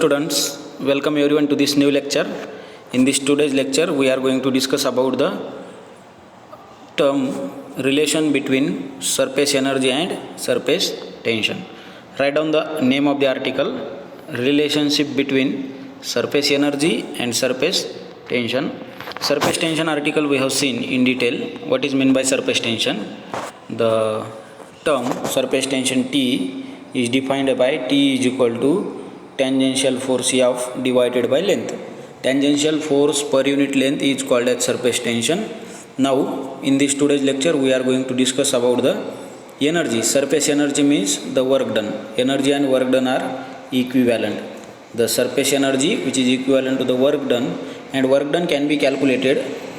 students, welcome everyone to this new lecture. In this today's lecture we are going to discuss about the term relation between surface energy and surface tension. Write down the name of the article, relationship between surface energy and surface tension. Surface tension article we have seen in detail. What is meant by surface tension? The term surface tension T is defined by T is equal to tangential force F divided by length. Tangential force per unit length is called as surface tension. Now in this today's lecture we are going to discuss about the energy. Surface energy means the work done. Energy and work done are equivalent. The surface energy which is equivalent to the work done, and work done can be calculated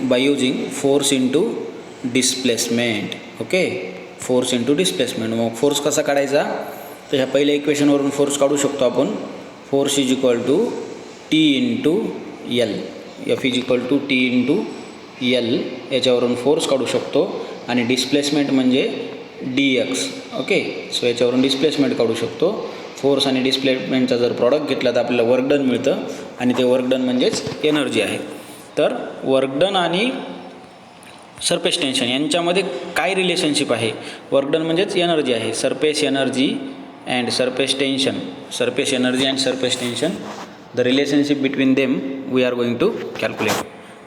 by using force into displacement. Okay, force into displacement. मग force कसा काढायचा? तर ह्या पहिल्या इक्वेशनवरून force काढू शकतो आपण. Force is equal to T into L. F is equal to T into L याच्यावरून फोर्स काढू शकतो. आणि डिस्प्लेसमेंट म्हणजे डी एक्स. ओके, सो याच्यावरून डिस्प्लेसमेंट काढू शकतो. फोर्स आणि डिस्प्लेसमेंटचा जर प्रॉडक्ट घेतला तर आपल्याला वर्क डन मिळतं, आणि ते वर्क डन म्हणजेच एनर्जी आहे. तर वर्क डन आणि सरफेस टेन्शन यांच्यामध्ये काय रिलेशनशिप आहे? वर्क डन म्हणजेच एनर्जी आहे. Surface energy and surface tension, surface energy and surface tension, the relationship between them we are going to calculate.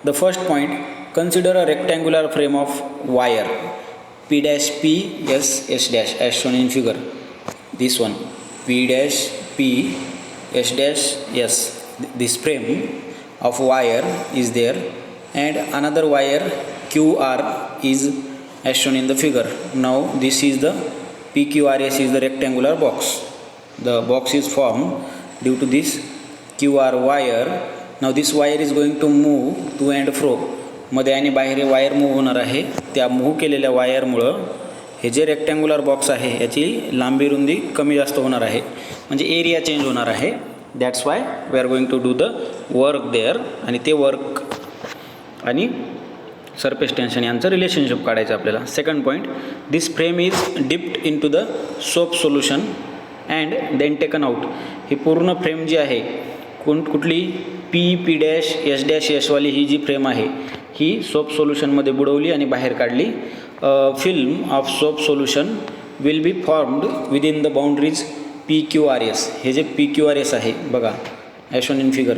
The first point, consider a rectangular frame of wire P dash P S S dash as shown in figure. This one, P dash P S dash S. This frame of wire is there, and another wire QR is as shown in the figure. Now this is the PQRS is the rectangular box. The box is formed due to this QR wire. Now this wire is going to move to and fro. मध्ये आणि बाहेर wire move होणार आहे. त्या move केलेल्या वायरमुळं हे जे rectangular box आहे याची लांबी रुंदी कमी जास्त होणार आहे, म्हणजे एरिया चेंज होणार आहे. That's why we are going to do the work there. आणि ते वर्क आणि सरफेस टेन्शन यांचं रिलेशनशिप काढायचं आपल्याला. Second point, this frame is dipped into the soap solution and then taken out. ही पूर्ण फ्रेम जी आहे, कुठली पी डॅश एस डॅश एसवाली ही जी फ्रेम आहे ही सोप सोल्युशनमध्ये बुडवली आणि बाहेर काढली. Film of soap solution will be formed within the boundaries PQRS. हे जे PQRS आहे बघा, as shown in figure,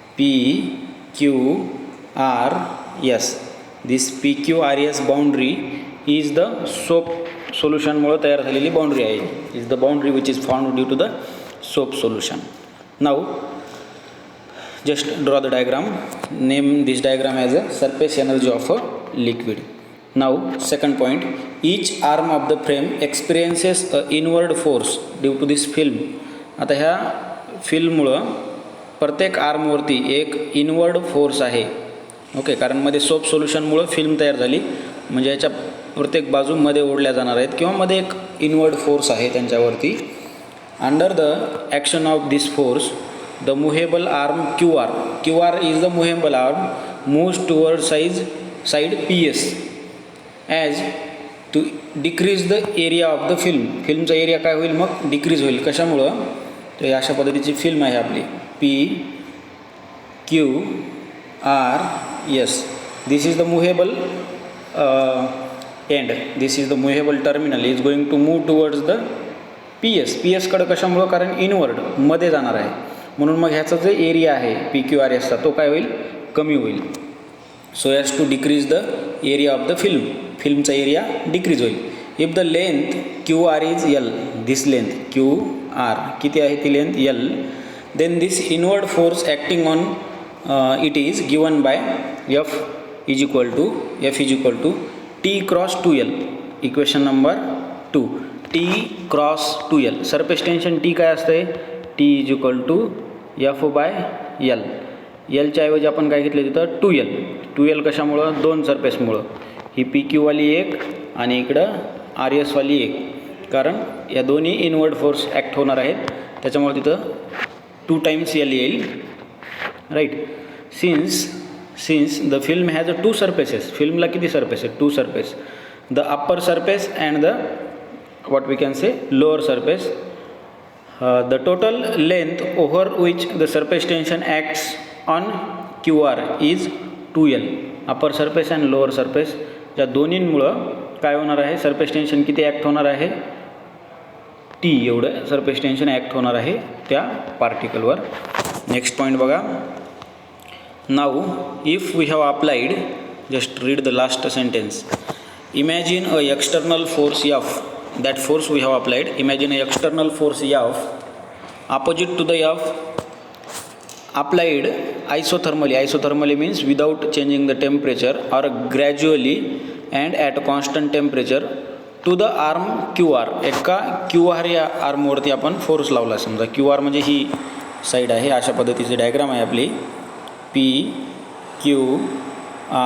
PQRS. This PQRS boundary is the soap सोल्युशनमुळे तयार झालेली बाउंड्री आहे. Is the boundary which is found due to the soap solution. Now just draw the diagram. Name this diagram as a surface energy of a liquid. Now second point, each arm of the frame experiences a inward force due to this film. आता ह्या फिल्ममुळं प्रत्येक आर्मवरती एक inward force आहे. Okay, कारण मध्ये soap सोल्युशनमुळं film तयार झाली, म्हणजे याच्या प्रत्येक बाजूमध्ये ओढल्या जाणार आहेत किंवा मध्ये एक इनवर्ड फोर्स आहे त्यांच्यावरती. Under the action of this force the movable arm QR is the movable arm moves toward side PS as to decrease the area of the film. फिल्मचा एरिया काय होईल? मग डिक्रीज होईल. कशामुळं? तर अशा पद्धतीची फिल्म आहे आपली PQRS. This is the movable end. This is the movable terminal is going to move towards the PS कडे. कशामुळं? कारण इनवर्ड मध्ये जाणार आहे, म्हणून मग ह्याचा जो एरिया आहे PQRSचा तो काय होईल? कमी होईल. So as to decrease the area of the film. फिल्मचा एरिया डिक्रीज होईल. If the length QR is L, this length QR किती आहे ती length L, then this inward force acting on it is given by F is equal to T cross 2L. Equation number 2, T cross 2L. Surface tension T काय असते? T is equal to F by L. Lच्या ऐवजी आपण काय घेतलं तिथं? 2L. 2L कशामुळं? दोन सरफेसमुळं. ही PQ वाली एक आणि इकडं RS वाली एक, कारण या दोन्ही इनवर्ड फोर्स ॲक्ट होणार आहेत, त्याच्यामुळे तिथं 2 times L येईल. Right. Since the film has 2 surfaces. फिल्मला किती सरफेस आहे? 2 surface. The upper surface and the what we can say lower surface. The total length over which the surface tension acts on QR is 2L. Upper surface आणि lower surface या दोन्हींमुळं काय होणार आहे, surface tension किती act होणार आहे, T एवढं surface tension act होणार आहे त्या पार्टिकलवर. नेक्स्ट पॉईंट बघा. Now if we have applied, just read the last sentence. Imagine a external force F. That force we have applied. Imagine an external force F opposite to the F applied isothermally. Isothermally means without changing the temperature or gradually and at a constant temperature to the arm QR. एका QR या आर्मवरती आपण force लावला. समजा QR म्हणजे ही side आहे. अशा पद्धतीची diagram आहे आपली. P Q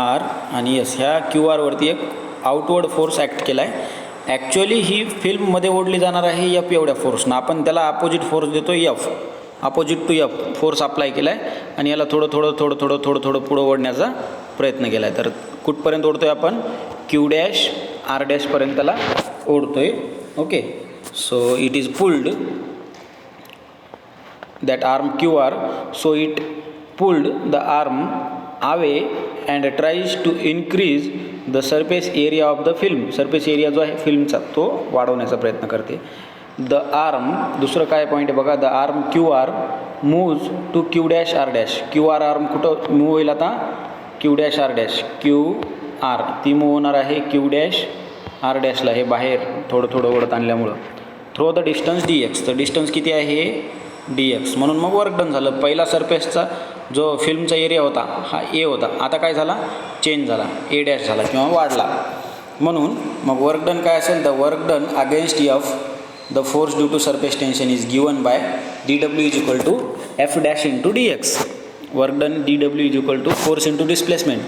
R आणि S. ह्या QR वरती एक आउटवर्ड फोर्स ॲक्ट केला आहे. ॲक्च्युअली ही फिल्ममध्ये ओढली जाणार आहे F एवढ्या फोर्सनं. आपण त्याला अपोजिट फोर्स देतो F, opposite to F force apply केला आहे आणि याला थोडं थोडं पुढं ओढण्याचा प्रयत्न केला आहे. तर कुठपर्यंत ओढतो आहे आपण, Q डॅश R डॅशपर्यंत त्याला ओढतो आहे. Okay, so it is pulled that arm QR, so it pulled the arm away and tries to increase the surface area of the film. Surface area जो आहे फिल्मचा तो वाढवण्याचा प्रयत्न करते. द आर्म, दुसरं काय पॉईंट आहे बघा, the arm QR moves to Q dash R dash. QR arm कुठं मूव्ह होईल आता, Q dash R dash. QR ती मूव्ह होणार आहे Q डॅश R डॅशला, हे बाहेर थोडं ओढत आणल्यामुळं. Through the distance DX. तर डिस्टन्स किती आहे, DX. म्हणून मग वर्क डन झालं. पहिला सरफेसचा जो फिल्मचा एरिया होता हा A होता, आता काय झाला, चेंज झाला, A डॅश झाला किंवा वाढला. म्हणून मग वर्क डन काय असेल, the work done against F, the force due to surface tension is given by dW is equal to F dash into DX. Work done dW is equal to force into displacement,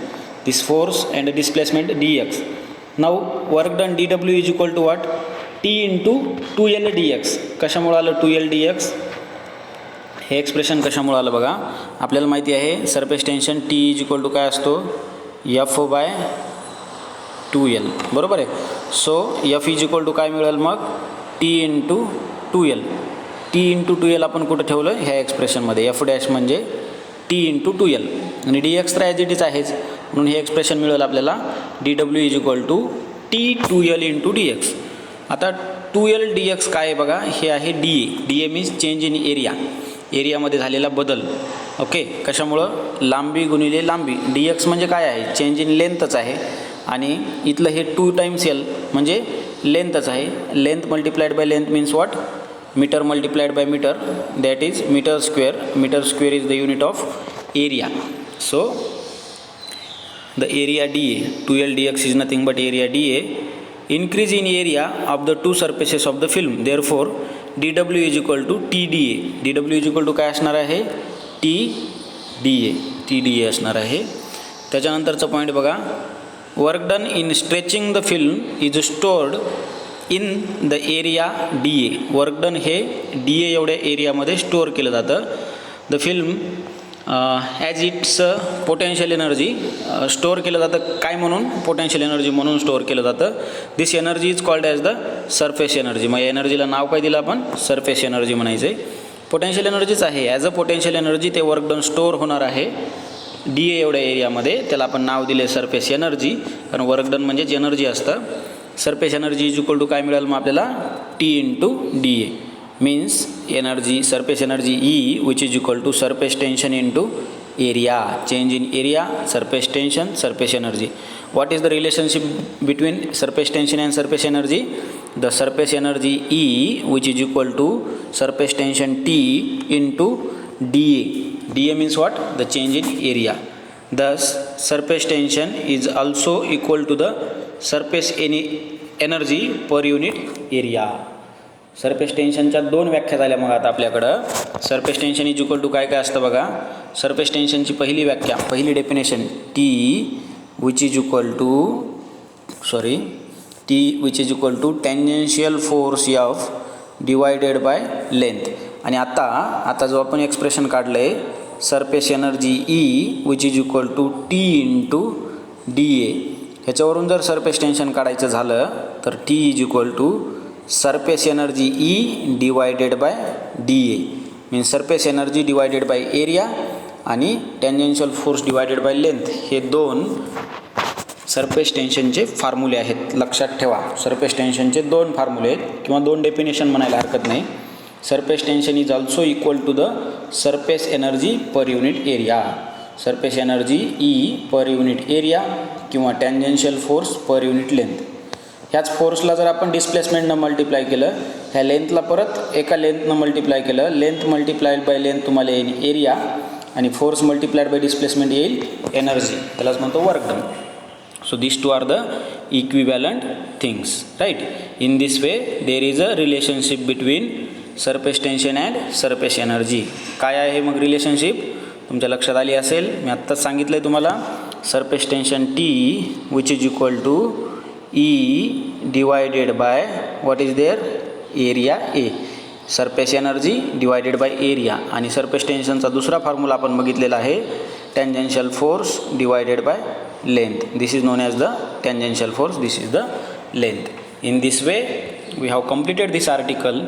this force and displacement DX. Now work done dW is equal to what, T into 2L DX. कशामुळे आलं 2L DX, हे expression कशामुळे आलं बघा. आपल्याला माहिती आहे surface tension T is equal to काय असतो, F बाय 2L, बरोबर आहे. So F is equal to काय मिळेल मग, T into 2L. T into 2L आपण कुठं ठेवलं, ह्या एक्सप्रेशनमध्ये. F डॅश म्हणजे T इंटू 2L आणि DX तर ॲज इट इज आहेच. म्हणून हे एक्सप्रेशन मिळेल आपल्याला dW is equal to T 2L into DX. आता 2L DX काय आहे बघा, हे आहे DA. DA means change in area, एरियामध्ये झालेला बदल. ओके, कशामुळं, लांबी गुणिले लांबी. DX म्हणजे काय आहे, चेंज इन लेंथच आहे. आणि इथलं हे 2 टाइम्स L म्हणजे लेंथच आहे. Length multiplied by length means what, metre multiplied by metre, that is metre square. Metre square is the unit of area. So the area DA, 2L DX is nothing but area DA. increase in area of the two surfaces of the film, therefore dW is equal to TDA. dW is equal to काय असणार आहे, TDA असणार आहे. त्याच्यानंतरचा point बघा, work done in stretching the film is stored in the area DA. Work done हे DA एवढ्या एरियामध्ये store केलं जातं. The film as its potential energy store केलं जातं. काय म्हणून, पोटेन्शियल एनर्जी म्हणून स्टोअर केलं जातं. This energy is called as the surface energy. मग या एनर्जीला नाव काय दिलं आपण, सरफेस एनर्जी म्हणायचं आहे. पोटेन्शियल एनर्जीच आहे. ॲज अ पोटेन्शियल एनर्जी ते वर्क डन स्टोअर होणार आहे DA एवढ्या एरियामध्ये. त्याला आपण नाव दिले सरफेस एनर्जी, कारण वर्क डन म्हणजेच एनर्जी असतं. Surface energy is equal to काय मिळेल मग आपल्याला, T into DA means energy, surface energy E, which is equal to surface tension into area. Change in area, surface tension, surface energy. What is the relationship between surface tension and surface energy? The surface energy E, which is equal to surface tension T into dA. dA means what, the change in area. Thus surface tension is also equal to the surface energy per unit area. Surface टेन्शनच्या 2 व्याख्या झाल्या. मग आता आपल्याकडं surface tension is equal to काय काय असतं बघा. सरफेस टेन्शनची पहिली व्याख्या, पहिली definition, T which is equal to tangential force F divided by length. आणि आता जो आपण एक्सप्रेशन काढलं आहे, surface energy E which is equal to T into DA. ह्याच्यावरून जर सरफेस टेन्शन काढायचं झालं तर T is equal to surface energy E divided by DA means surface energy divided by area आणि tangential force divided by length हे दोन surface टेन्शनचे फॉर्म्युले आहेत. लक्षात ठेवा, सरफेस टेन्शनचे दोन फॉर्म्युले आहेत किंवा दोन डेफिनेशन म्हणायला हरकत नाही. Surface tension is also equal to the surface energy per unit area. Surface energy E per unit area किंवा tangential force per unit length. ह्याच फोर्सला जर आपण डिस्प्लेसमेंटनं मल्टिप्लाय केलं, ह्या लेंथला परत एका लेंथनं मल्टिप्लाय केलं, लेंथ मल्टिप्लाइड बाय लेंथ तुम्हाला येईल एरिया आणि फोर्स मल्टिप्लाइड बाय डिस्प्लेसमेंट येईल एनर्जी. त्यालाच म्हणतो work done. So these two are the equivalent things, right? In this way there is a relationship between surface tension and surface energy. काय आहे मग relationship? तुमच्या लक्षात आली असेल. मी आत्ताच सांगितलं आहे तुम्हाला. Surface tension T which is equal to E divided by what is there? Area A. Surface energy divided by area आणि सरफेस टेन्शनचा दुसरा फॉर्म्युला आपण बघितलेला आहे tangential force divided bye length. This is known as the tangential force. This is the length. In this way we have completed this article.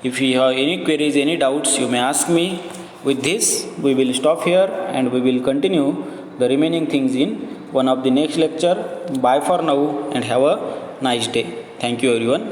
If you have any queries, any doubts, you may ask me. With this we will stop here and we will continue the remaining things in one of the next lecture. Bye for now and have a nice day. Thank you everyone.